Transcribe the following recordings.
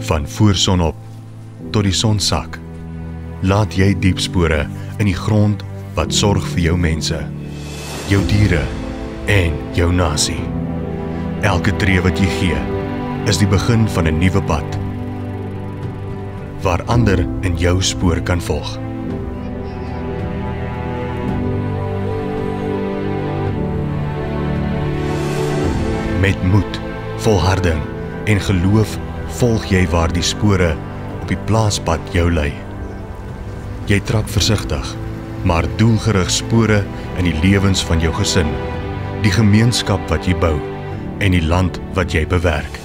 Van voor sonop tot die son sak, laat jy diep spore in die grond wat sorg vir jou mense, jou diere en jou nasie. Elke tree wat jy gee, is die begin van 'n nuwe pad, waar ander in jou spoor kan volg. Met moed, volharding en geloof volg jy waar die spore op die plaaspad jou lei. Jy trap versigtig, maar doelgerig spore in die lewens van jou gesin, die gemeenskap wat jy bou en die land wat jy bewerk.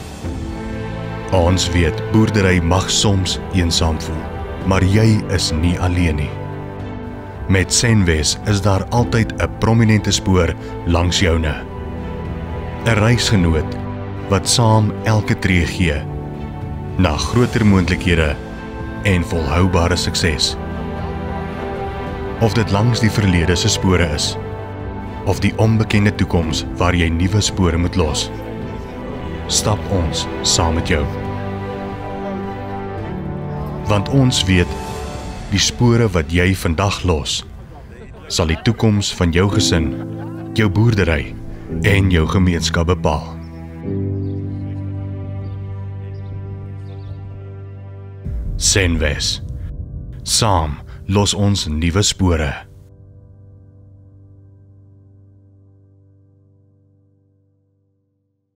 Ons weet, boerdery mag soms eensaam voel, maar jy is nie alleen nie. Met Senwes is daar altyd 'n prominente spoor langs joune. 'n Reisgenoot wat saam elke tree gee na groter moontlikhede en volhoubare sukses. Of dit langs die verlede se spore is, of die onbekende toekoms waar jy nuwe spore moet los, stap ons saam met jou. Want ons weet, die spore wat jy vandag los, sal die toekoms van jou gesin, jou boerdery en jou gemeenskap bepaal. Senwes. Saam los ons nuwe spore.